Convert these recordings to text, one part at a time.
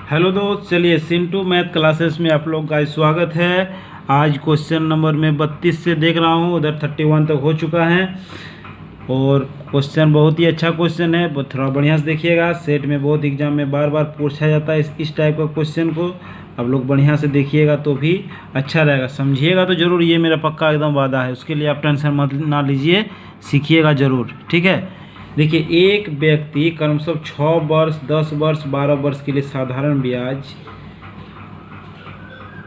Hello दोस्त, चलिए Sintu math classes में आप लोग का स्वागत है। आज क्वेश्चन नंबर मैं 32 से देख रहा हूँ, उधर 31 तक हो चुका है और क्वेश्चन बहुत ही अच्छा क्वेश्चन है। थोड़ा बढ़िया से देखिएगा। सेट में बहुत एग्जाम में बार बार पूछा जाता है इस टाइप का क्वेश्चन को। आप लोग बढ़िया से देखिएगा तो भी अच्छा रहेगा, समझिएगा तो ज़रूर, ये मेरा पक्का एकदम वादा है। उसके लिए आप टेंशन मत ना लीजिए, सीखिएगा ज़रूर, ठीक है। देखिए, एक व्यक्ति क्रमशः 6 वर्ष, 10 वर्ष, 12 वर्ष के लिए साधारण ब्याज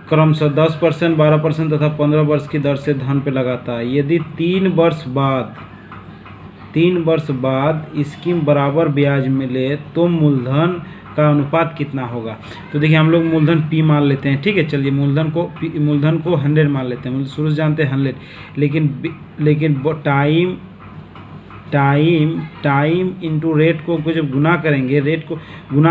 क्रमशः 10%, 12% तथा 15 वर्ष की दर से धन पे लगाता है। यदि 3 वर्ष बाद स्कीम बराबर ब्याज मिले तो मूलधन का अनुपात कितना होगा। तो देखिए, हम लोग मूलधन P मान लेते हैं, ठीक है। चलिए मूलधन को 100 मान लेते हैं। शुरू से जानते हैं 100, लेकिन टाइम इंटू रेट को जब गुना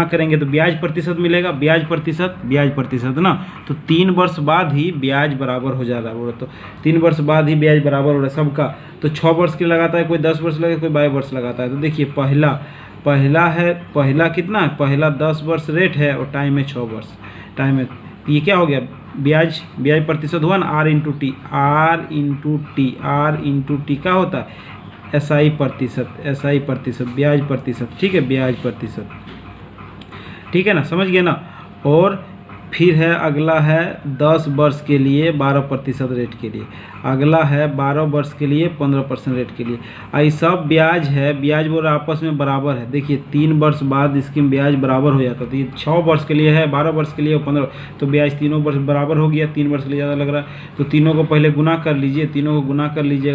करेंगे तो ब्याज प्रतिशत मिलेगा। ब्याज प्रतिशत ना, तो 3 वर्ष बाद ही ब्याज बराबर हो जा रहा है। तो 3 वर्ष बाद ही ब्याज बराबर हो रहा है सबका। तो 6 वर्ष के लगाता है, कोई 10 वर्ष लगाता है, कोई 22 वर्ष लगाता है। तो देखिए, पहला कितना है, पहला 10 वर्ष रेट है और टाइम है 6 वर्ष। टाइम है, ये क्या हो गया, ब्याज प्रतिशत हुआ ना, R इंटू टी क्या होता है, SI प्रतिशत, ब्याज प्रतिशत, ठीक है, ब्याज प्रतिशत, ठीक है ना, समझ गए ना। और फिर है अगला है 10 वर्ष के लिए 12% रेट के लिए, अगला है 12 वर्ष के लिए 15% रेट के लिए। आई सब ब्याज है, ब्याज बोल आपस में बराबर है। देखिए 3 वर्ष बाद स्कीम ब्याज बराबर हो जाता है। तो ये 6 वर्ष के लिए है, 12 वर्ष के लिए और 15, तो ब्याज तीनों वर्ष बराबर हो गया। 3 वर्ष के लिए ज़्यादा लग रहा है तो तीनों को पहले गुना कर लीजिए,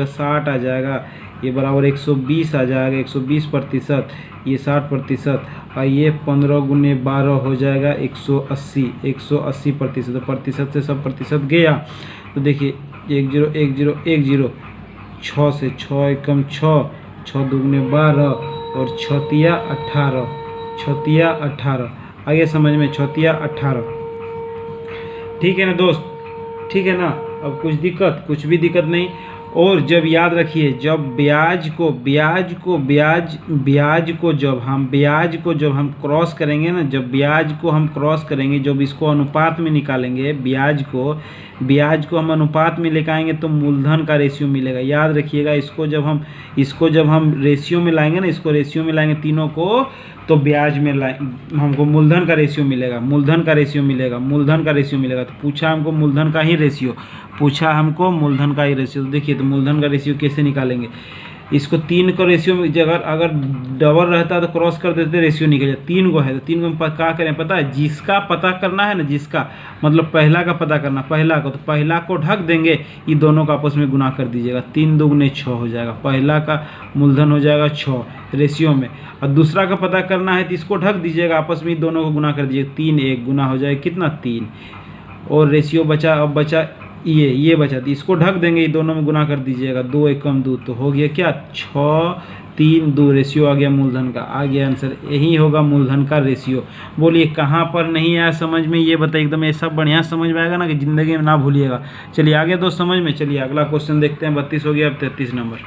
60 आ जाएगा, ये बराबर 120 आ जाएगा, 120%, ये 60%, और ये 15 गुने 12 हो जाएगा 180%। प्रतिशत से सब प्रतिशत गया। तो देखिए 10 6 से 6 एकम 6, 6 दुगने 12 और 6 18। आगे समझ में, 6 18, ठीक है ना दोस्त, ठीक है ना। अब कुछ भी दिक्कत नहीं। और जब याद रखिए, जब ब्याज को जब हम क्रॉस करेंगे ना, जब इसको अनुपात में निकालेंगे, ब्याज को हम अनुपात में लेकर आएंगे तो मूलधन का रेशियो मिलेगा। याद रखिएगा, इसको जब हम रेशियो में लाएंगे ना, तीनों को, तो ब्याज में हमको मूलधन का रेशियो मिलेगा। तो पूछा हमको मूलधन का ही रेशियो, तो देखिए, तो मूलधन का रेशियो कैसे निकालेंगे। इसको 3 का रेशियो में अगर डबल रहता तो क्रॉस कर देते, रेशियो निकल जाए। 3 को है तो 3 को क्या करें पता है, जिसका पता करना है ना, जिसका मतलब पहला का पता करना, तो पहला को ढक देंगे, ये दोनों का आपस में गुना कर दीजिएगा। 3 दुगने 6 हो जाएगा, पहला का मूलधन हो जाएगा 6 रेशियो में, और दूसरा का पता करना है तो इसको ढक दीजिएगा, आपस में दोनों को गुना कर दीजिएगा। 3 1 गुना हो जाएगा कितना, 3, और रेशियो बचा, अब बचा ये बचा, तो इसको ढक देंगे, ये दोनों में गुना कर दीजिएगा। 2 एकम 2, तो हो गया क्या, 6 3 2, रेशियो आ गया मूलधन का, आ गया आंसर। यही होगा मूलधन का रेशियो। बोलिए कहाँ पर नहीं आया समझ में, ये बताइए। एकदम ये सब बढ़िया समझ में आएगा ना, कि ज़िंदगी में ना भूलिएगा। चलिए आगे दोस्त समझ में। चलिए अगला क्वेश्चन देखते हैं। 32 हो गया, अब 33 नंबर।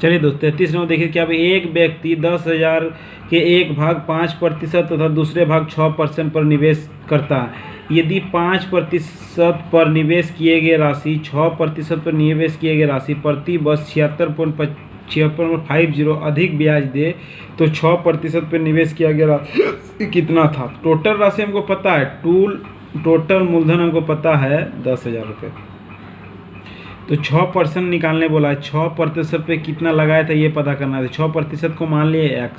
चलिए दोस्त 33 नंबर देखिए क्या, एक व्यक्ति 10,000 के एक भाग 5% तथा दूसरे भाग 6% पर निवेश करता है। यदि 5% पर निवेश किए गए राशि 6% पर निवेश किए गए राशि प्रति वर्ष 76.50 अधिक ब्याज दे तो 6% पर निवेश किया गया राशि कितना था। टोटल राशि हमको पता है, टोटल मूलधन हमको पता है 10,000 रुपये। तो 6% निकालने बोला है, 6% पे कितना लगाया था ये पता करना है। 6% को मान लिए x,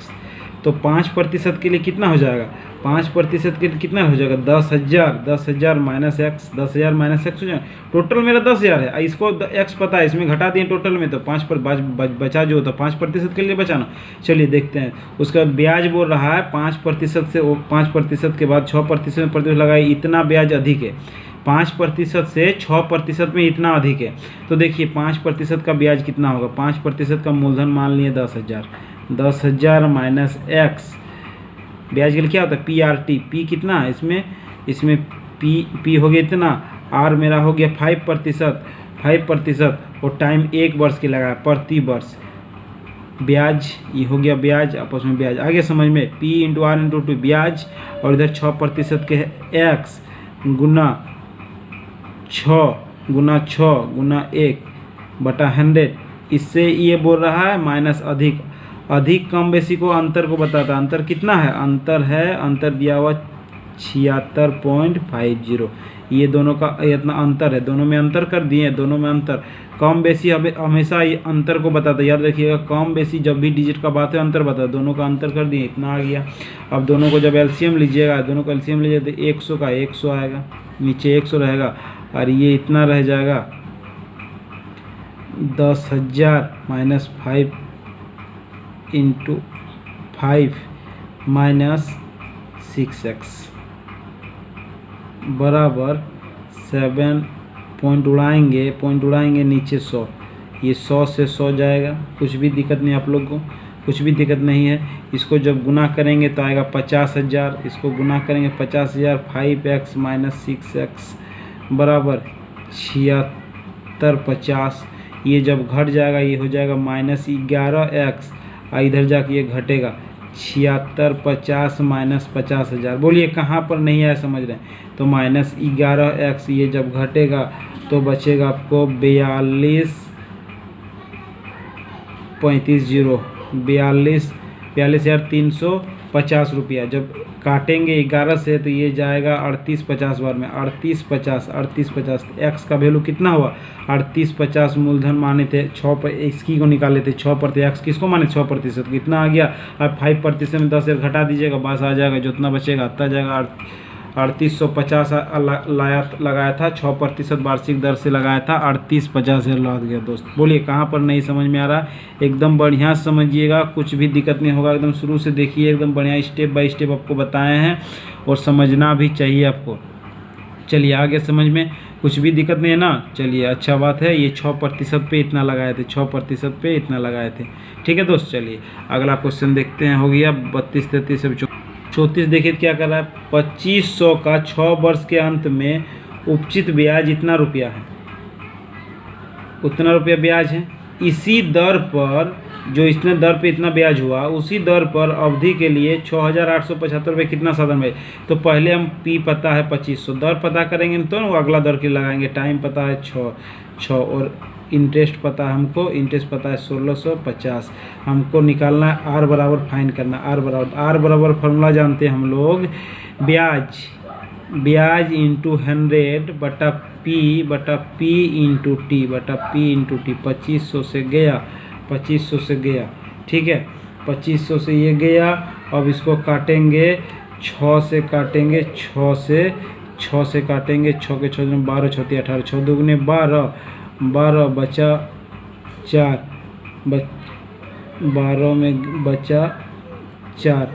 तो 5% के लिए कितना हो जाएगा, 5% के लिए कितना हो जाएगा, 10,000 माइनस एक्स, 10,000 माइनस एक्स हो जाएगा। टोटल मेरा 10,000 है, इसको x पता है, इसमें घटा दिए टोटल में, तो 5 पर बचा जो होता 5% के लिए बचाना। चलिए देखते हैं। उसका ब्याज बोल रहा है 5% से, 5% के बाद 6% में प्रतिशत लगाए, इतना ब्याज अधिक है। 5% से 6% में इतना अधिक है। तो देखिए 5% का ब्याज कितना होगा, 5% का मूलधन मान लिए 10,000 माइनस एक्स, ब्याज के लिए क्या होता है PRT, P कितना है इसमें P हो गया इतना, R मेरा हो गया 5% और टाइम 1 वर्ष के लगा प्रति वर्ष, ब्याज, ये हो गया ब्याज, आपस में ब्याज। आगे समझ में, P into R into two ब्याज, और इधर 6% के x गुना 6 गुना 1 बटा 100। इससे ये बोल रहा है माइनस अधिक, अधिक कम बेसी को अंतर को बताता है। अंतर कितना है, अंतर दिया हुआ 76.50। ये दोनों का इतना अंतर है, दोनों में अंतर कर दिए, दोनों में अंतर। कम बेसी हमेशा ये अंतर को बताता है, याद रखिएगा। कम बेसी जब भी डिजिट का बात है अंतर बताता, दोनों का अंतर कर दिए, इतना आ गया। अब दोनों को जब एलसीएम लीजिएगा, दोनों का एलसीएम लीजिएगा तो 100 का 100 आएगा, नीचे 100 रहेगा, और ये इतना रह जाएगा 10,000 माइनस 5 इंटू 5 माइनस 6x बराबर 7 पॉइंट उड़ाएंगे नीचे 100। ये 100 से 100 जाएगा, कुछ भी दिक्कत नहीं आप लोग को, कुछ भी दिक्कत नहीं है। इसको जब गुना करेंगे तो आएगा 50,000, इसको गुना करेंगे 50,000, 5x माइनस 6x बराबर 7650। ये जब घट जाएगा ये हो जाएगा माइनस 11x, और इधर जाके ये घटेगा 7650 माइनस 50,000। बोलिए कहाँ पर नहीं आया समझ रहे हैं, तो माइनस 11x, ये जब घटेगा तो बचेगा आपको 42,350 रुपया। जब काटेंगे 11 से तो ये जाएगा 3850 बार में, 3850 एक्स का वैल्यू कितना हुआ 3850। मूलधन माने थे 6 पर, इसकी को निकाले थे 6%, एक्स किसको माने 6%, कितना आ गया। अब 5% में 10 घटा दीजिएगा, बस आ जाएगा, जितना बचेगा आता जाएगा। 3850 लगाया था, 6% वार्षिक दर से लगाया था, 3850 लौट गया दोस्त। बोलिए कहाँ पर नहीं समझ में आ रहा, एकदम बढ़िया समझिएगा, कुछ भी दिक्कत नहीं होगा, एकदम शुरू से देखिए, एकदम बढ़िया स्टेप बाय स्टेप आपको बताए हैं, और समझना भी चाहिए आपको। चलिए आगे समझ में, कुछ भी दिक्कत नहीं है ना, चलिए अच्छा बात है। ये 6% पे इतना लगाए थे, 6% पे इतना लगाए थे, ठीक है दोस्त। चलिए अगला क्वेश्चन देखते हैं, हो गया 32, 33 से 34। देखिए क्या कर रहा है, 2500 का 6 वर्ष के अंत में उपचित ब्याज इतना रुपया है, उतना रुपया ब्याज है। इसी दर पर, जो इसने दर पे इतना ब्याज हुआ, उसी दर पर अवधि के लिए 6,875 रुपये कितना साधन भाई। तो पहले हम पी पता है 2500, दर पता करेंगे तो वो अगला दर के लगाएंगे। टाइम पता है 6 और इंटरेस्ट पता है हमको, इंटरेस्ट पता है 1650। हमको निकालना है आर बराबर, फाइन करना आर बराबर फार्मूला जानते हैं हम लोग, ब्याज इंटू 100 बटा पी इंटू टी 2500 से गया, 2500 से गया, ठीक है, 2500 से ये गया। अब इसको काटेंगे 6 से, काटेंगे 6 से काटेंगे, 6 के 6 12, 6 18, 6 दूगुने 12 बचा 4, 12 में बचा 4,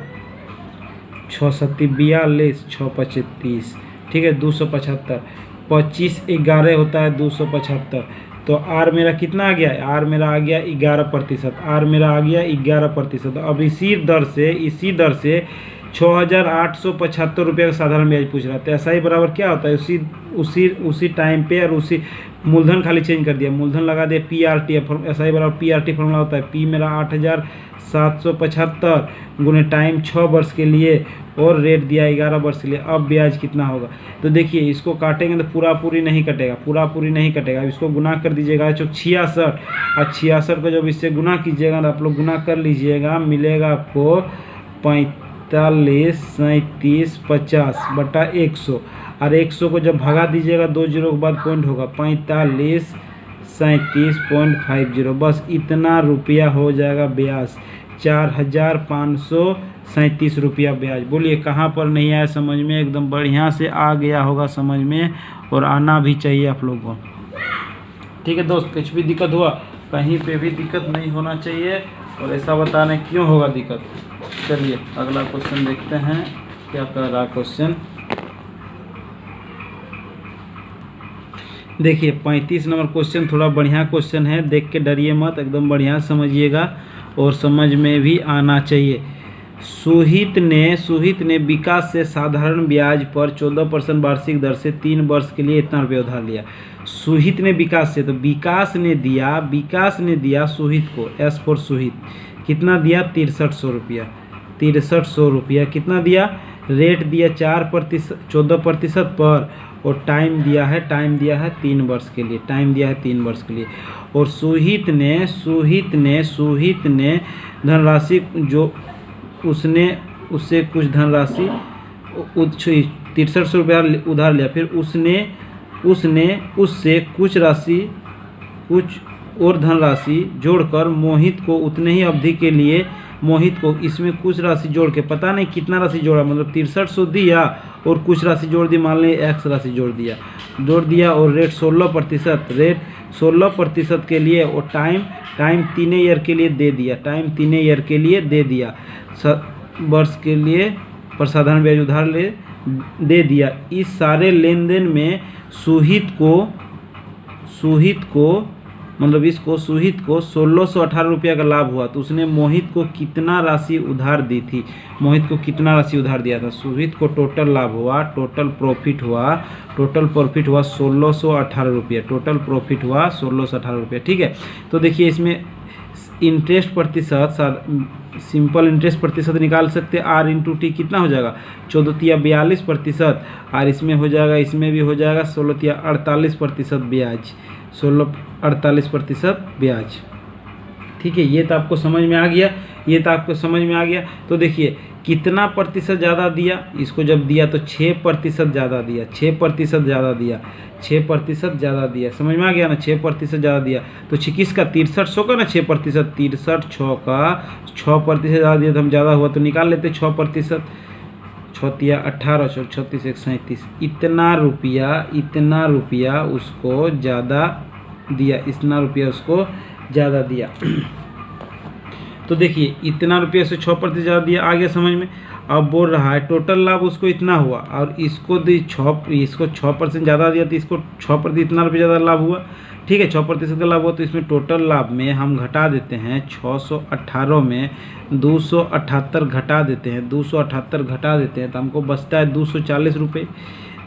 6 7 42, 6 5 30, ठीक है, 275। 25 11 होता है 275। तो आर मेरा कितना आ गया, आर मेरा आ गया 11%, आर मेरा आ गया 11%। अब इसी दर से 6,875 रुपये का साधारण ब्याज पूछ रहा था। ऐसा ही बराबर क्या होता है, उसी टाइम पे, और उसी मूलधन खाली चेंज कर दिया, मूलधन लगा दिया PRT। ऐसा ही बराबर PRT फॉर्मूला होता है, पी मेरा 8,775 गुने टाइम 6 वर्ष के लिए, और रेट दिया 11 वर्ष के लिए। अब ब्याज कितना होगा, तो देखिए इसको काटेंगे तो पूरी नहीं कटेगा, इसको गुना कर दीजिएगा 66, और 66 को जब इससे गुना कीजिएगा तो आप लोग गुना कर लीजिएगा, मिलेगा आपको 45, 37, 50 बटा 100, और 100 को जब भगा दीजिएगा 2 जीरो के बाद पॉइंट होगा 45, 37.50। बस इतना रुपया हो जाएगा ब्याज, 4,537 रुपया ब्याज। बोलिए कहाँ पर नहीं आया समझ में, एकदम बढ़िया से आ गया होगा समझ में, और आना भी चाहिए आप लोगों को, ठीक है दोस्त। कुछ भी दिक्कत हुआ, कहीं पे भी दिक्कत नहीं होना चाहिए, और ऐसा बताने क्यों होगा दिक्कत। चलिए अगला क्वेश्चन देखते हैं, क्या कर रहा क्वेश्चन। देखिए 35 नंबर क्वेश्चन थोड़ा बढ़िया क्वेश्चन है, देख के डरिए मत, एकदम बढ़िया समझिएगा, और समझ में भी आना चाहिए। सुहित ने विकास से साधारण ब्याज पर 14% वार्षिक दर से 3 वर्ष के लिए इतना रुपये उधार लिया। सुहित ने विकास से, तो विकास ने दिया सुहित को, एस फॉर सुहित, कितना दिया 6300 रुपया, 6300 रुपया कितना दिया, रेट दिया 14% पर, और टाइम दिया है 3 वर्ष के लिए, टाइम दिया है 3 वर्ष के लिए। और सुहित ने धनराशि जो उससे कुछ धनराशि 6300 रुपया उधार लिया, फिर उसने उससे कुछ और धनराशि जोड़कर मोहित को उतने ही अवधि के लिए मोहित को इसमें कुछ राशि जोड़ के, पता नहीं कितना राशि जोड़ा, मतलब 6300 दिया और कुछ राशि जोड़ दी, मान लें एक्स राशि जोड़ दिया और रेट 16% के लिए, और टाइम 3 ईयर के लिए दे दिया, वर्ष के लिए पर साधारण ब्याज उधार दे दिया। इस सारे लेन देन में सुहित को मतलब इसको सुहित को 1618 रुपया का लाभ हुआ। तो उसने मोहित को कितना राशि उधार दी थी, मोहित को कितना राशि उधार दिया था। सुहित को टोटल लाभ हुआ, टोटल प्रॉफिट हुआ 1618 रुपया, टोटल प्रॉफिट हुआ 1618 रुपया। ठीक है, तो देखिए इसमें इंटरेस्ट प्रतिशत, सिंपल इंटरेस्ट प्रतिशत निकाल सकते हैं। R इंटू टी कितना हो जाएगा, 14 42%, और इसमें हो जाएगा, इसमें भी हो जाएगा 16 48% ब्याज, 48% ब्याज। ठीक है, ये तो आपको समझ में आ गया। तो देखिए कितना प्रतिशत ज़्यादा दिया, इसको जब दिया तो 6% ज़्यादा दिया, 6% ज़्यादा दिया, समझ में आ गया ना, 6% ज़्यादा दिया। तो किसका 6300 का ना 6%, 6300 का 6% ज़्यादा दिया, तो हम ज़्यादा हुआ तो निकाल लेते 6%, 6 18 36 137, इतना रुपया उसको ज़्यादा दिया, तो देखिए इतना रुपया से 6% ज़्यादा दिया, आ गया समझ में। अब बोल रहा है टोटल लाभ उसको इतना हुआ, और इसको 6% ज़्यादा दिया, तो इसको 6% इतना रुपया ज़्यादा लाभ हुआ। ठीक है, 6% का लाभ हुआ, तो इसमें टोटल लाभ में हम घटा देते हैं 618 में 278 घटा देते हैं, 278 घटा देते हैं, तो हमको बचता है 240 रुपये,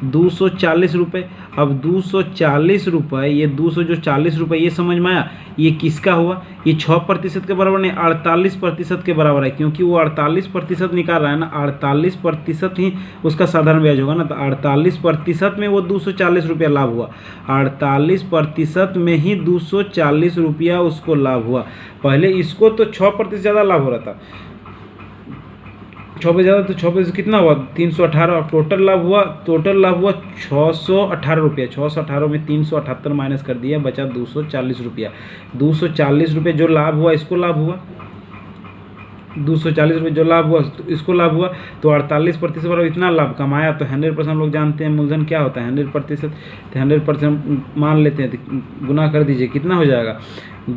240 रुपये। अब 240 रुपये, ये 240 रुपये, ये समझ में आया, ये किसका हुआ, ये 6% के बराबर नहीं 48% के बराबर है, क्योंकि वो 48% निकाल रहा है ना, 48% ही उसका साधारण ब्याज होगा ना, तो 48% में वो 240 रुपया लाभ हुआ, 48% में ही 240 रुपया उसको लाभ हुआ। पहले इसको तो 6% ज़्यादा लाभ हो रहा था, 6% ज़्यादा, तो 6% कितना हुआ 318, टोटल लाभ हुआ 618 रुपया, 618 में 378 माइनस कर दिया, बचा 240 रुपया। 240 रुपये जो लाभ हुआ इसको लाभ हुआ, 240 रुपये जो लाभ हुआ इसको लाभ हुआ, तो 48% पर इतना लाभ कमाया। तो 100% हम लोग जानते हैं मूलधन क्या होता है, 100%, तो 100% मान लेते हैं, तो गुना कर दीजिए, कितना हो जाएगा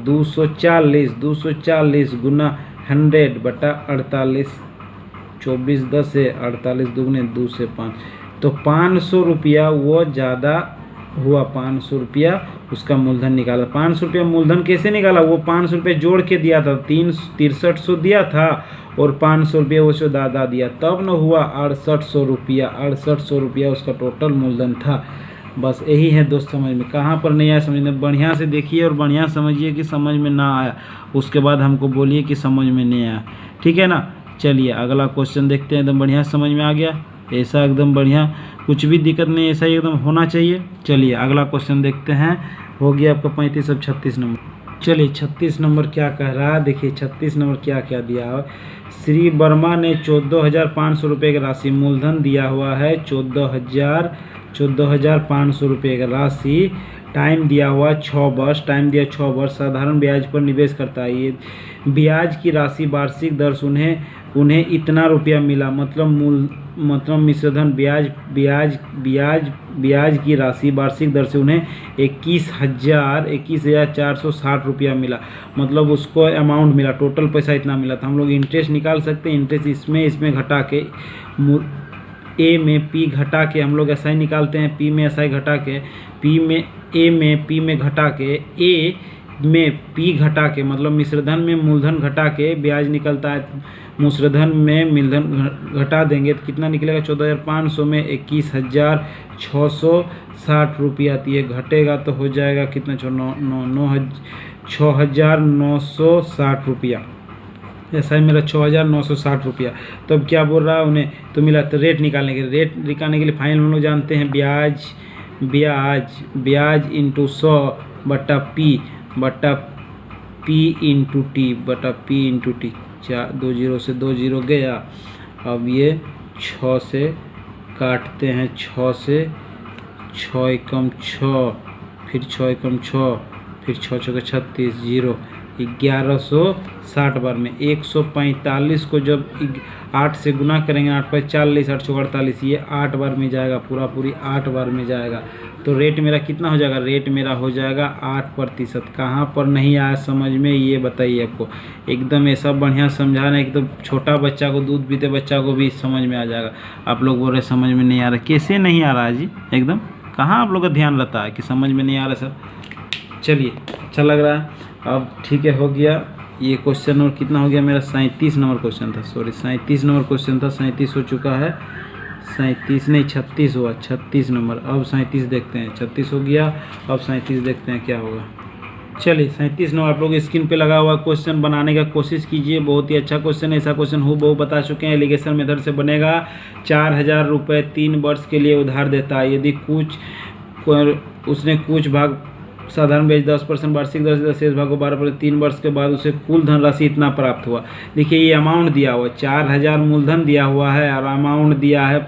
240 गुना 100 बटा 48, 24 10 से 48 दुगने 2 से 5, तो 500 रुपया वो ज़्यादा हुआ, 500 रुपया उसका मूलधन निकाला। 500 रुपया मूलधन कैसे निकाला, वो 500 रुपये जोड़ के दिया था, 6300 दिया था और 500 रुपया वो जो दादा दिया, तब न हुआ 6800 रुपया, 6800 रुपया उसका टोटल मूलधन था। बस यही है दोस्त समझ में, कहाँ पर नहीं आया समझने, बढ़िया से देखिए और बढ़िया समझिए कि समझ में ना आया, उसके बाद हमको बोलिए कि समझ में नहीं आया। ठीक है ना, चलिए अगला क्वेश्चन देखते हैं। एकदम बढ़िया समझ में आ गया, ऐसा एकदम बढ़िया, कुछ भी दिक्कत नहीं, ऐसा ही एकदम होना चाहिए। चलिए अगला क्वेश्चन देखते हैं, हो गया आपका 35, अब 36 नंबर। चलिए 36 नंबर क्या कह रहा है, देखिए 36 नंबर क्या क्या दिया है। श्री वर्मा ने 14,500 रुपये की राशि मूलधन दिया हुआ है, 14,500 रुपये की राशि, टाइम दिया हुआ 6 वर्ष, टाइम दिया 6 वर्ष, साधारण ब्याज पर निवेश करता है। ये ब्याज की राशि वार्षिक दर से उन्हें इतना रुपया मिला, मतलब मिश्रधन ब्याज की राशि वार्षिक दर से उन्हें 21,460 रुपया मिला, मतलब उसको अमाउंट मिला, टोटल पैसा इतना मिला। तो हम लोग इंटरेस्ट निकाल सकते हैं, इंटरेस्ट इसमें घटा के, ए में पी घटा के हम लोग ऐसा ही निकालते हैं, पी में ऐसा ही घटा के, पी में ए में पी में घटा के, ए में पी घटा के, मतलब मिश्रधन में मूलधन घटा के ब्याज निकलता है, मिश्रधन में मूलधन घटा देंगे तो कितना निकलेगा, 14,500 में 21,660 रुपया। तो ये घटेगा तो हो जाएगा कितना, 6,960 रुपया। ऐसा ही मेरा 6,960 रुपया। तो अब क्या बोल रहा है उन्हें, तो मिला, तो रेट निकालने के लिए, रेट निकालने के लिए फाइनल हम लोग जानते हैं ब्याज ब्याज ब्याज इंटू 100 बटा पी इंटू टी। 2 जीरो से 2 जीरो गया। अब ये 6 से काटते हैं, 6 से 6 एकम 6, फिर 6 एकम 6, फिर 6 6 36 जीरो। 1160 बार में 145 को जब 8 से गुना करेंगे, 8 पर 40, 8 चौक 48, ये 8 बार में जाएगा, पूरी 8 बार में जाएगा। तो रेट मेरा कितना हो जाएगा, रेट मेरा हो जाएगा 8%। कहाँ पर नहीं आया समझ में ये बताइए आपको। एकदम ऐसा बढ़िया समझाना, एकदम छोटा बच्चा को, दूध पीते बच्चा को भी समझ में आ जाएगा। आप लोग बोल रहे समझ में नहीं आ रहा, कैसे नहीं आ रहा है जी, एकदम कहाँ आप लोग का ध्यान रहता है कि समझ में नहीं आ रहा सर। चलिए अच्छा लग रहा है। अब ठीक है, हो गया ये क्वेश्चन। और कितना हो गया मेरा, 37 नंबर क्वेश्चन था, सॉरी 37 नंबर क्वेश्चन था, 37 हो चुका है, 37 नहीं 36 हुआ, 36 नंबर। अब 37 देखते हैं, 36 हो गया, अब 37 देखते हैं क्या होगा। चलिए 37 नंबर आप लोग स्क्रीन पे लगा हुआ क्वेश्चन बनाने का कोशिश कीजिए। बहुत ही अच्छा क्वेश्चन है, ऐसा क्वेश्चन हूबहू बता चुके हैं। एलिगेशन मेथड से बनेगा। 4,000 रुपये 3 वर्ष के लिए उधार देता है। यदि उसने कुछ भाग साधारण ब्याज 10%, वार्षिक दर से शेष भाग को 12%, 3 वर्ष के बाद उसे कुल धनराशि इतना प्राप्त हुआ। देखिए ये अमाउंट दिया हुआ 4,000 मूलधन दिया हुआ है और अमाउंट दिया है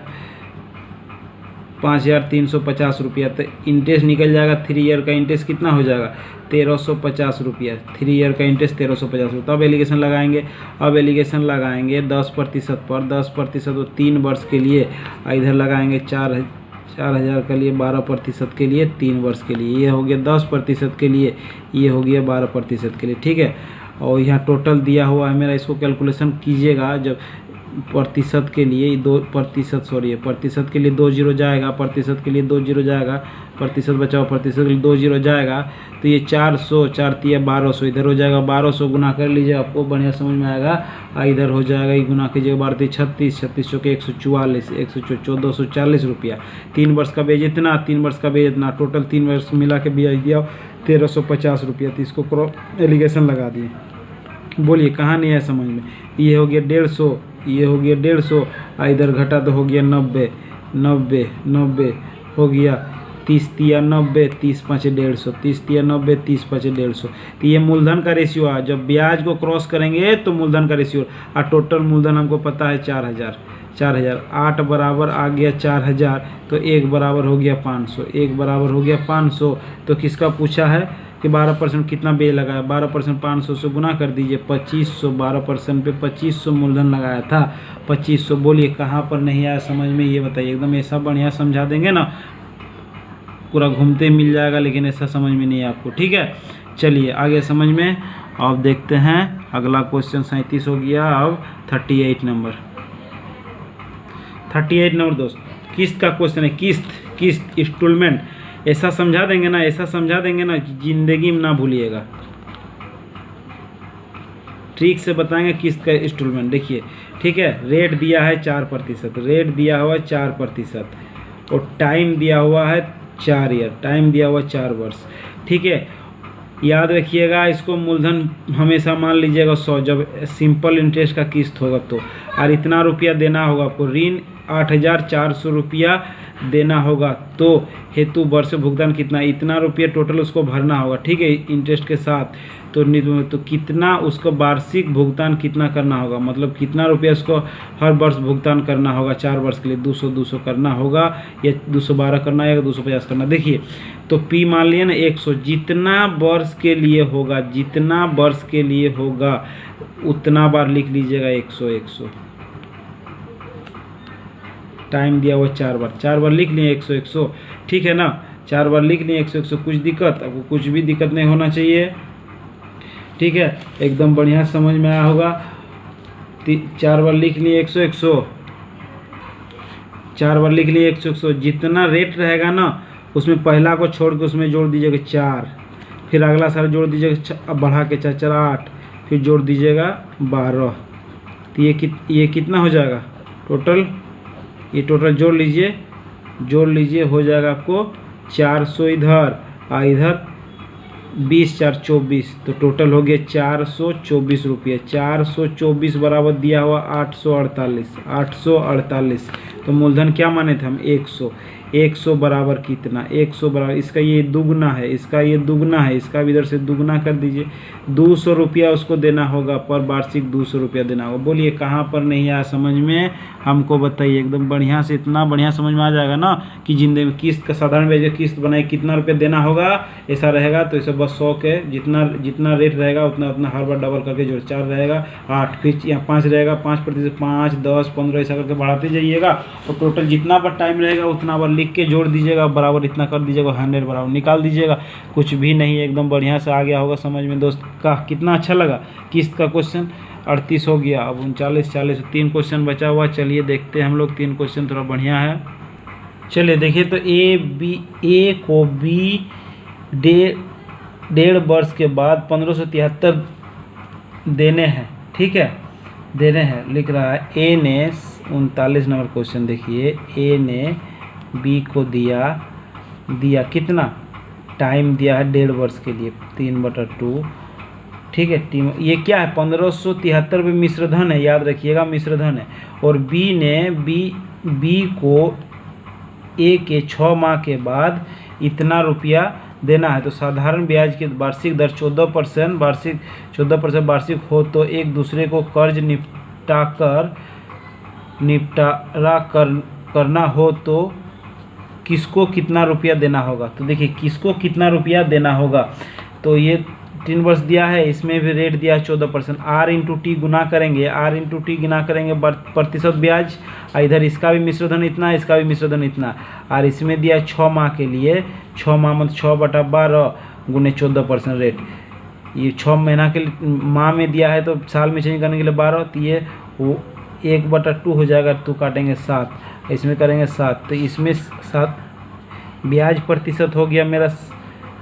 5,350 रुपया। तो इंटरेस्ट निकल जाएगा, 3 ईयर का इंटरेस्ट कितना हो जाएगा, 1,350 रुपया। 3 ईयर का इंटरेस्ट 1,350 रुपये। तब एलिगेशन लगाएंगे। अब एलिगेशन लगाएंगे 10% पर, 10% वो 3 वर्ष के लिए। इधर लगाएंगे 4,000 के लिए, 12% के लिए, 3 वर्ष के लिए। ये हो गया 10% के लिए, ये हो गया 12% के लिए, ठीक है। और यहाँ टोटल दिया हुआ है मेरा, इसको कैलकुलेशन कीजिएगा। जब प्रतिशत के लिए 2%, सॉरी प्रतिशत के लिए 2 जीरो जाएगा, प्रतिशत के लिए 2 जीरो जाएगा, प्रतिशत बचाओ, प्रतिशत के लिए 2 जीरो जाएगा। तो ये 400, 4 तिया 1200, इधर हो जाएगा 1200, गुना कर लीजिए, आपको बढ़िया समझ में आएगा। इधर हो जाएगा, ये गुना कीजिएगा 12 36, 36 चौके 144, 11440 रुपया। 3 वर्ष का ब्याज इतना, 3 वर्ष का ब्याज इतना, टोटल 3 वर्ष मिला के ब्याज दिया 1,350 रुपया। तो इसको एलिगेशन लगा दिए। बोलिए कहाँ नहीं है समझ में। ये हो गया 150, ये हो गया 150, इधर घटा तो हो गया 90, 90, 90 हो गया 30 तिया 90, 30 5 150, 30 तिया 90, 30 5 150। तो ये मूलधन का रेशियो है। जब ब्याज को क्रॉस करेंगे तो मूलधन का रेशियो, और टोटल मूलधन हमको पता है 4,000। 8 बराबर आ गया 4,000, तो 1 बराबर हो गया 500, 1 बराबर हो गया 500। तो किसका पूछा है कि 12% कितना ब्याज लगाया, 12% 500 से गुना कर दीजिए 2500, 12% पे 2500 मूलधन लगाया था, 2500। बोलिए कहाँ पर नहीं आया समझ में ये बताइए। एकदम ऐसा बढ़िया समझा देंगे ना, पूरा घूमते मिल जाएगा, लेकिन ऐसा समझ में नहीं है आपको, ठीक है। चलिए आगे समझ में। अब देखते हैं अगला क्वेश्चन। 37 हो गया, अब 38 नंबर। 38 नंबर दोस्त किस्त का क्वेश्चन है। किस्त इंस्टॉलमेंट ऐसा समझा देंगे ना, ऐसा समझा देंगे ना कि जिंदगी में ना भूलिएगा। ट्रिक से बताएंगे किस्त का इंस्टॉलमेंट। देखिए ठीक है, रेट दिया है 4%, रेट दिया हुआ है 4%, और टाइम दिया हुआ है 4 ईयर, टाइम दिया हुआ 4 वर्ष, ठीक है। याद रखिएगा इसको, मूलधन हमेशा मान लीजिएगा 100, जब सिंपल इंटरेस्ट का किस्त होगा तो। और इतना रुपया देना होगा आपको, ऋण 8,400 रुपया देना होगा। तो हेतु वर्ष भुगतान कितना, इतना रुपया टोटल उसको भरना होगा, ठीक है, इंटरेस्ट के साथ। तो कितना उसको वार्षिक भुगतान कितना करना होगा, मतलब कितना रुपया उसको हर वर्ष भुगतान करना होगा 4 वर्ष के लिए। 200 करना होगा, या 212 करना है, या 250 करना। देखिए तो P मान लिया ना 100, जितना वर्ष के लिए होगा, जितना वर्ष के लिए होगा उतना बार लिख लीजिएगा 100 100। टाइम दिया हुआ 4 बार, 4 बार लिख लिए 100 100, ठीक है ना। 4 बार लिख लिए 100 100। कुछ दिक्कत, आपको कुछ भी दिक्कत नहीं होना चाहिए, ठीक है, एकदम बढ़िया समझ में आया होगा। 4 बार लिख लिए 100 100, 4 बार लिख लिए 100 100। जितना रेट रहेगा ना उसमें पहला को छोड़ के उसमें जोड़ दीजिएगा 4, फिर अगला साल जोड़ दीजिएगा, अब बढ़ा के 4 4 8, फिर जोड़ दीजिएगा 12। तो ये कितना हो जाएगा टोटल, ये टोटल जोड़ लीजिए हो जाएगा आपको 400 इधर, और इधर 20 4 24, तो टोटल हो गया 424 रुपये। 424 बराबर दिया हुआ 848, 848। तो मूलधन क्या माने थे हम 100। 100 बराबर कितना, 100 बराबर इसका ये दुगना है, इसका ये दुगना है, इसका भी इधर से दुगना कर दीजिए। 200 रुपया उसको देना होगा पर वार्षिक, 200 रुपया देना होगा। बोलिए कहाँ पर नहीं आया समझ में, हमको बताइए। एकदम बढ़िया से, इतना बढ़िया समझ में आ जाएगा ना कि जिंदगी में किस्त का साधारण ब्याज किस्त बनाए कितना रुपया देना होगा, ऐसा रहेगा। तो इसे बस 100 के जितना रेट रहेगा उतना उतना हर बार डबल करके जो 4 रहेगा 8, फिर यहाँ 5 रहेगा, 5%, 5, 10, 15 ऐसा करके बढ़ाते जाइएगा। तो टोटल जितना बार टाइम रहेगा उतना बार लिख के जोड़ दीजिएगा, बराबर इतना कर दीजिएगा, 100 बराबर निकाल दीजिएगा। कुछ भी नहीं, एकदम बढ़िया से आ गया होगा समझ में दोस्त का। कितना अच्छा लगा किस्त का क्वेश्चन। 38 हो गया, अब 39, 40, 3 क्वेश्चन बचा हुआ। चलिए देखते हैं हम लोग, 3 क्वेश्चन थोड़ा बढ़िया है। चलिए देखिए, तो ए को बी 1.5 वर्ष के बाद 1573 देने हैं, ठीक है, देने हैं लिख रहा है। ए ने 39 नंबर क्वेश्चन देखिए, ए ने बी को दिया कितना टाइम दिया है 1.5 वर्ष के लिए, 3/2, ठीक है। ये क्या है 1573 में मिश्रधन है, याद रखिएगा मिश्रधन है। और बी ने बी को ए के 6 माह के बाद इतना रुपया देना है। तो साधारण ब्याज की वार्षिक दर 14%, वार्षिक 14% वार्षिक हो तो एक दूसरे को कर्ज निपटारा करना हो तो किसको कितना रुपया देना होगा। तो देखिए किसको कितना रुपया देना होगा, तो ये 3 वर्ष दिया है, इसमें भी रेट दिया है 14%। R इंटू टी गुना करेंगे, R इंटू टी गुना करेंगे प्रतिशत ब्याज। इधर इसका भी मिश्रधन इतना, इसका भी मिश्रधन इतना। और इसमें दिया 6 माह के लिए, 6 माह मतलब 6/12 गुने 14% रेट। ये 6 महीना के माह में दिया है, तो साल में चेंज करने के लिए 12, तो ये वो 1/2 हो जाएगा, 2 काटेंगे 7, इसमें करेंगे 7, तो इसमें 7 ब्याज प्रतिशत हो गया मेरा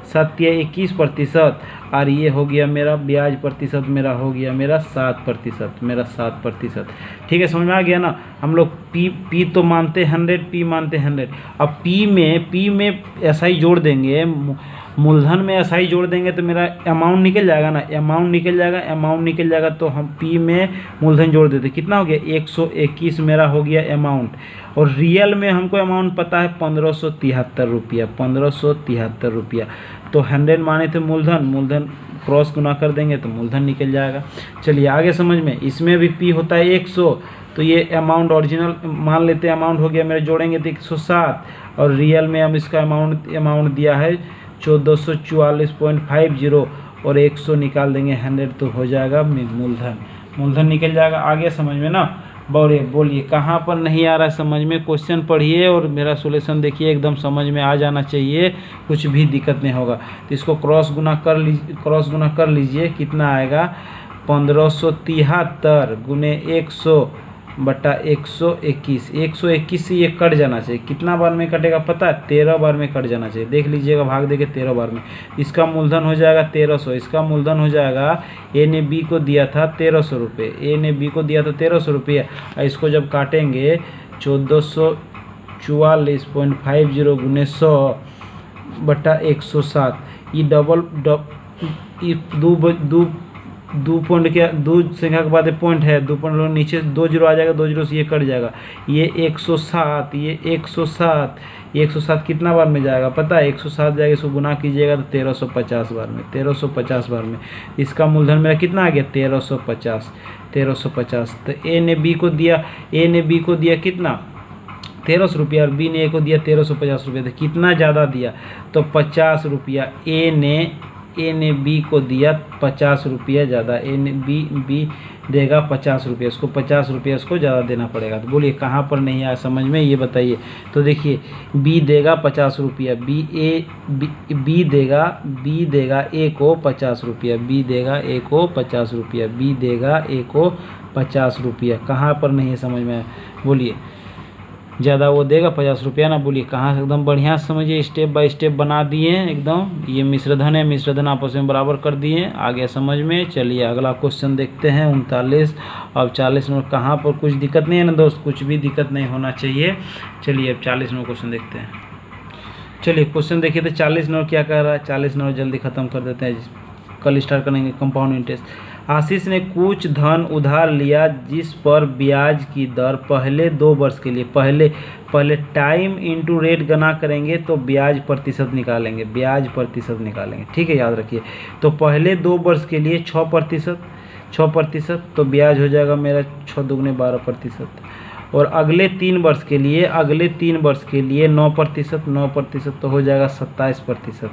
21%। और ये हो गया मेरा ब्याज प्रतिशत, मेरा हो गया मेरा 7%, मेरा 7%। ठीक है, समझ में आ गया ना। हम लोग पी तो मानते 100, पी मानते 100। अब पी में एसआई जोड़ देंगे, मूलधन में एसआई जोड़ देंगे तो मेरा अमाउंट निकल जाएगा ना, अमाउंट निकल जाएगा। तो हम पी में मूलधन जोड़ देते, कितना हो गया 121 मेरा हो गया अमाउंट। और रियल में हमको अमाउंट पता है 1573 रुपया, 1573 रुपया। तो 100 माने थे मूलधन क्रॉस गुना कर देंगे तो मूलधन निकल जाएगा। चलिए आगे समझ में, इसमें भी पी होता है 100, तो ये अमाउंट ओरिजिनल मान लेते हैं, अमाउंट हो गया मेरे, जोड़ेंगे तो 107। और रियल में हम इसका अमाउंट दिया है 1444.50 और 100 निकाल देंगे 100, तो हो जाएगा मूलधन निकल जाएगा। आगे समझ में ना। बोलिए कहाँ पर नहीं आ रहा है समझ में, क्वेश्चन पढ़िए और मेरा सॉल्यूशन देखिए, एकदम समझ में आ जाना चाहिए, कुछ भी दिक्कत नहीं होगा। तो इसको क्रॉस गुना कर लीजिए, कितना आएगा 1573 गुने 100/121। 121 से ये कट जाना चाहिए, कितना बार में कटेगा पता है, 13 बार में कट जाना चाहिए। देख लीजिएगा, भाग देके 13 बार में। इसका मूलधन हो जाएगा 1300, इसका मूलधन हो जाएगा, ए ने बी को दिया था 1300 रुपये, और इसको जब काटेंगे 1444.50 गुने 100/107। ये दो पॉइंट क्या, दो संख्या के बाद पॉइंट है, 2 पॉइंट नीचे 2 जीरो आ जाएगा, 2 जीरो से ये कट जाएगा। ये 107, ये 107 कितना बार में जाएगा पता है, 107 जाएगा, इसको गुना कीजिएगा तो 1350 बार में, 1350 बार में। इसका मूलधन मेरा कितना आ गया 1350। तो ए ने बी को दिया कितना 1300 रुपया, और बी ने ए को दिया 1350 रुपया। तो कितना ज़्यादा दिया, तो 50 रुपया। ए ने बी को दिया 50 रुपया ज़्यादा, बी देगा 50 रुपया, इसको 50 रुपया इसको ज़्यादा देना पड़ेगा। तो बोलिए कहाँ पर नहीं आया समझ में, ये बताइए। तो देखिए बी देगा 50 रुपया, बी देगा ए को 50 रुपया, बी देगा ए को 50 रुपया। कहाँ पर नहीं है समझ में, बोलिए। ज़्यादा वो देगा 50 रुपया ना, बोलिए कहाँ से। एकदम बढ़िया समझिए, स्टेप बाय स्टेप बना दिए एकदम। ये मिश्रधन है, मिश्रधन आपस में बराबर कर दिए, आगे समझ में। चलिए अगला क्वेश्चन देखते हैं 39 और 40 नंबर। कहाँ पर कुछ दिक्कत नहीं है ना दोस्त, कुछ भी दिक्कत नहीं होना चाहिए। चलिए अब 40 नंबर क्वेश्चन देखते हैं। चलिए क्वेश्चन देखिए तो 40 नंबर क्या कह रहा है, 40 नंबर जल्दी ख़त्म कर देते हैं, कल स्टार्ट करेंगे कंपाउंड इंटरेस्ट। आशीष ने कुछ धन उधार लिया जिस पर ब्याज की दर पहले 2 वर्ष के लिए पहले टाइम इंटू रेट गणना करेंगे तो ब्याज प्रतिशत निकालेंगे, ब्याज प्रतिशत निकालेंगे, ठीक है, याद रखिए। तो पहले 2 वर्ष के लिए 6%, तो ब्याज हो जाएगा मेरा 6 दूगुने 12%। और अगले 3 वर्ष के लिए 9% तो हो जाएगा 27%।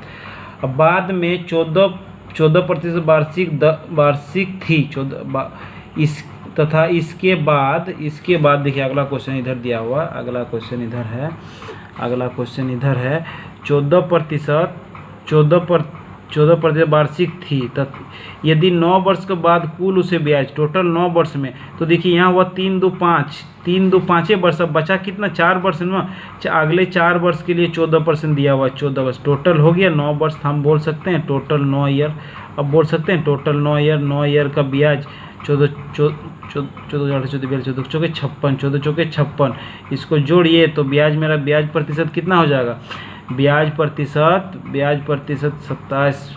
अब बाद में 14% वार्षिक थी तथा इसके बाद देखिए अगला क्वेश्चन इधर दिया हुआ, अगला क्वेश्चन इधर है 14% वार्षिक थी यदि 9 वर्ष के बाद कुल उसे ब्याज टोटल 9 वर्ष में, तो देखिए यहाँ हुआ 3 दो 5 वर्ष, अब बचा कितना 4 वर्ष ना, अगले 4 वर्ष के लिए 14% दिया हुआ, 14 वर्ष टोटल हो गया 9 वर्ष, हम बोल सकते हैं टोटल 9 ईयर। अब बोल सकते हैं टोटल 9 ईयर का ब्याज 14 चौके 56, इसको जोड़िए तो ब्याज मेरा ब्याज प्रतिशत कितना हो जाएगा, ब्याज प्रतिशत 27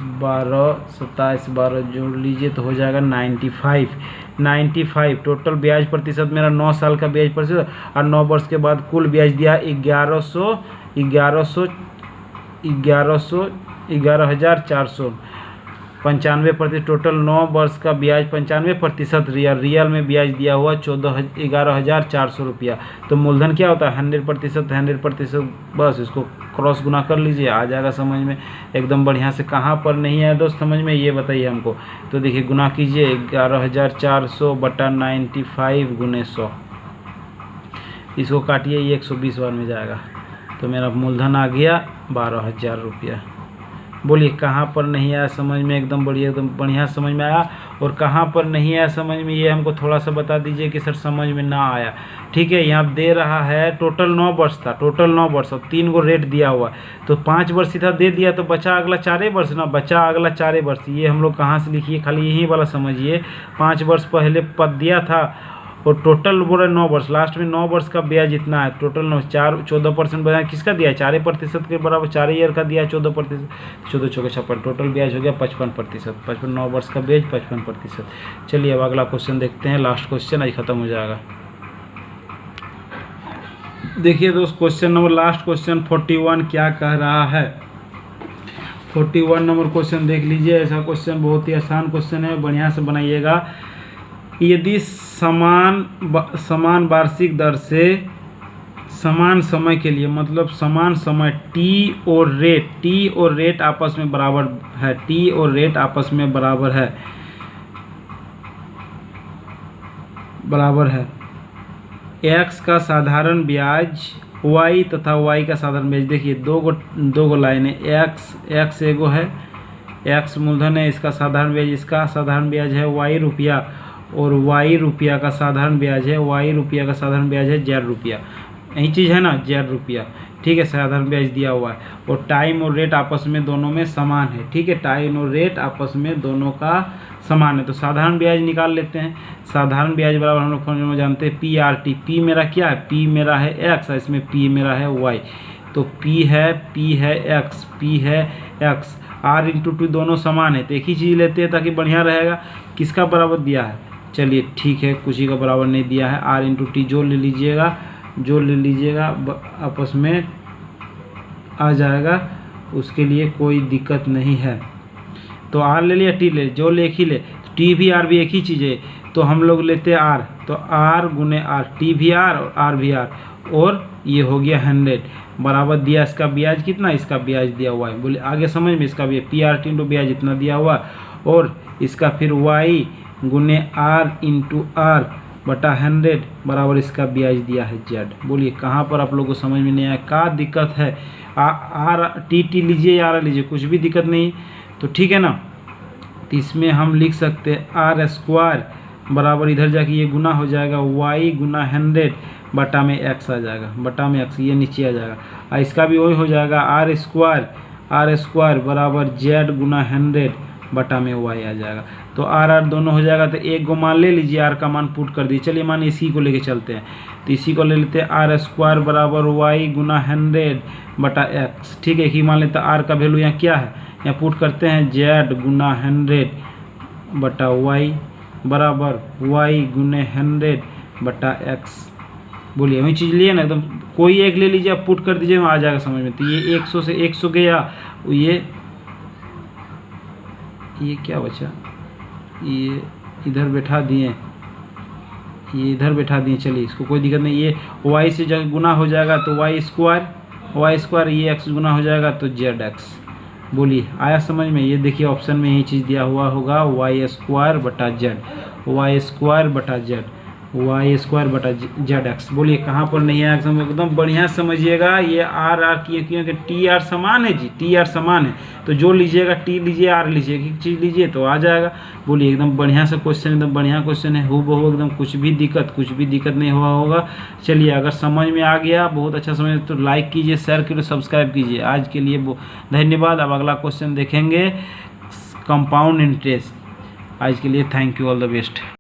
जोड़ लीजिए तो हो जाएगा 95। टोटल ब्याज प्रतिशत मेरा 9 साल का ब्याज प्रतिशत, और 9 वर्ष के बाद कुल ब्याज दिया 11,495%, टोटल 9 वर्ष का ब्याज 95%, रियल में ब्याज दिया हुआ 11,400 रुपया। तो मूलधन क्या होता है 100%, बस इसको क्रॉस गुना कर लीजिए, आ जाएगा समझ में एकदम बढ़िया से। कहाँ पर नहीं आया दोस्त समझ में, ये बताइए हमको। तो देखिए गुना कीजिए 11,400 बटा 95 गुने 100, इसको काटिए, ये 120 बार में जाएगा, तो मेरा मूलधन आ गया 12,000 रुपया। बोलिए कहाँ पर नहीं आया समझ में, एकदम बढ़िया समझ में आया। और कहाँ पर नहीं आया समझ में, ये हमको थोड़ा सा बता दीजिए कि सर समझ में ना आया, ठीक है। यहाँ दे रहा है टोटल 9 वर्ष था, टोटल 9 वर्ष, और 3 गो रेट दिया हुआ, तो 5 वर्ष सीधा दे दिया, तो बचा अगला 4 वर्ष ना, बचा अगला 4 वर्ष। ये हम लोग कहाँ से लिखिए, खाली यही वाला समझिए, 5 वर्ष पहले पद दिया था और टोटल बोला 9 वर्ष, लास्ट में 9 वर्ष का ब्याज इतना है, टोटल 14% बचा, किसका दिया है 4% के बराबर, 4 ईयर का दिया है 14%, 14 चौके 56, टोटल ब्याज हो गया 55%, 9 वर्ष का ब्याज 55%। चलिए अब अगला क्वेश्चन देखते हैं, लास्ट क्वेश्चन आज खत्म हो जाएगा। देखिए दोस्त क्वेश्चन नंबर लास्ट क्वेश्चन 41 क्या कह रहा है, 41 नंबर क्वेश्चन देख लीजिए। ऐसा क्वेश्चन बहुत ही आसान क्वेश्चन है, बढ़िया से बनाइएगा। यदि समान वार्षिक दर से समान समय के लिए, मतलब समान समय टी और रेट आपस में बराबर है, एक्स का साधारण ब्याज वाई तथा वाई का साधारण ब्याज। देखिए दो गो लाइन है, एक्स एगो है, एक्स मूलधन है, इसका साधारण ब्याज है वाई रुपया, और वाई रुपया का साधारण ब्याज है जेड रुपया, यही चीज़ है ना, जेड रुपया, ठीक है, साधारण ब्याज दिया हुआ है। और टाइम और रेट आपस में दोनों में समान है, ठीक है, टाइम और रेट आपस में दोनों का समान है। तो साधारण ब्याज निकाल लेते हैं। साधारण ब्याज बराबर हम लोग फॉर्मूला में जानते हैं PRT। पी मेरा क्या है, पी मेरा है एक्स, इसमें पी मेरा है वाई, तो पी है एक्स, आर इंटू टू दोनों समान है, तो एक ही चीज़ लेते हैं ताकि बढ़िया रहेगा। किसका बराबर दिया है, चलिए ठीक है, कुछ ही का बराबर नहीं दिया है, आर इंटू टी जोड़ ले लीजिएगा, आपस में आ जाएगा, उसके लिए कोई दिक्कत नहीं है। तो आर ले लिया, टी ले, जो ले एक ही ले, टी भी आर भी एक ही चीज़ है, तो हम लोग लेते हैं आर, तो आर गुने आर, टी भी आर और आर भी आर, और ये हो गया 100 बराबर दिया। इसका ब्याज कितना, इसका ब्याज दिया हुआ है, बोले आगे समझ में, इसका भी PRT इंटू ब्याज इतना दिया हुआ, और इसका फिर वाई गुने आर इंटू आर बटा 100 बराबर इसका ब्याज दिया है जेड। बोलिए कहाँ पर आप लोगों को समझ में नहीं आया, क्या दिक्कत है। आर टी लीजिए या आर लीजिए, कुछ भी दिक्कत नहीं, तो ठीक है ना। तो इसमें हम लिख सकते हैं आर स्क्वायर बराबर, इधर जाके ये गुना हो जाएगा वाई गुना 100 बटा में एक्स आ जाएगा, बटा में एक्स, ये नीचे आ जाएगा, और इसका भी वही हो जाएगा आर स्क्वायर बराबर जेड गुना 100 बटा में वाई आ जाएगा। तो आर आर दोनों हो जाएगा, तो एक को मान ले लीजिए, आर का मान पुट कर दिए। चलिए मान इसी को लेके चलते हैं, तो इसी को ले लेते हैं, आर स्क्वायर बराबर वाई गुना 100 बटा एक्स। ठीक है, एक ही मान लेते हैं, आर का वैल्यू यहाँ क्या है, यहाँ पुट करते हैं जेड गुना 100 बटा वाई बराबर वाई गुने 100 बटा एक्स। बोलिए वही चीज़ लिए ना, एकदम कोई एक ले लीजिए, आप पुट कर दीजिए, आ जाएगा समझ में। तो ये 100 से 100 गया, ये क्या बचा, ये इधर बैठा दिए, ये इधर बैठा दिए। चलिए इसको कोई दिक्कत नहीं, ये वाई से जब गुना हो जाएगा तो वाई स्क्वायर, ये एक्स गुना हो जाएगा तो जेड एक्स। बोलिए आया समझ में। ये देखिए ऑप्शन में यही चीज़ दिया हुआ होगा, वाई स्क्वायर बटा जेड, वाई स्क्वायर बटा जेड, वाई स्क्वायर बटा जेड एक्स। बोलिए कहाँ पर नहीं है, एकदम बढ़िया समझिएगा। ये आर आर की क्योंकि टी आर समान है जी, टी आर समान है, तो जो लीजिएगा टी लीजिए आर लीजिए, एक चीज़ लीजिए तो आ जाएगा। बोलिए एकदम बढ़िया से क्वेश्चन, एकदम बढ़िया क्वेश्चन है, हूबहू एकदम, कुछ भी दिक्कत नहीं हुआ होगा। चलिए अगर समझ में आ गया, बहुत अच्छा समझ, तो लाइक कीजिए, शेयर कीजिए, सब्सक्राइब कीजिए। आज के लिए धन्यवाद। अब अगला क्वेश्चन देखेंगे कंपाउंड इंटरेस्ट। आज के लिए thank you, all the best.